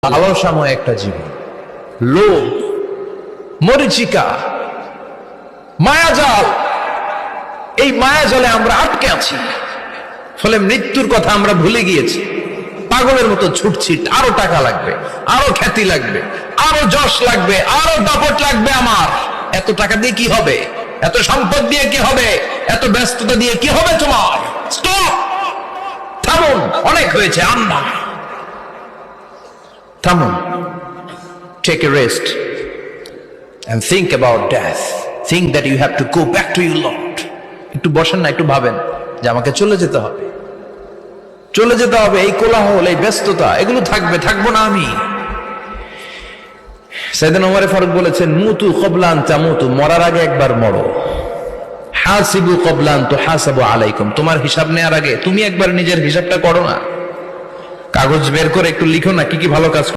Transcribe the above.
আলসাময় একটা জীবন, লোভ, মরিচিকা, মায়াজাল। এই মায়াজালে আমরা আটকে আছি, ফলে মৃত্যুর কথা আমরা ভুলে গিয়েছি। পাগলের মতো ছুটছি, আরো টাকা লাগবে, আরো খ্যাতি লাগবে, আরো যশ লাগবে, আরো দাপট লাগবে। আমার এত টাকা দিয়ে কি হবে? এত সম্পদ দিয়ে কি হবে? এত ব্যস্ততা দিয়ে কি হবে? তোমার স্টপ, থামুন, অনেক হয়েছে। আম্মা থামুন, take a rest and think about death. Think that you have to go back to your Lord. একটু বসেন না, একটু ভাবেন যে আমাকে চলে যেতে হবে, চলে যেতে হবে। এই কোলাহল, এই ব্যস্ততা, এগুলো থাকবে, থাকবো না আমি। সাইয়েদনা ওমর ফারুক বলেছেন, মুতু ক্বাবলা আন তামুতু, মরার আগে একবার মরো। হাসিবু ক্বাবলা আন তুহাসাবু আলাইকুম, তোমার হিসাব নেওয়ার আগে তুমি একবার নিজের হিসাবটা করো না। কাগজ বের করে একটু লিখো না কি কি ভালো কাজ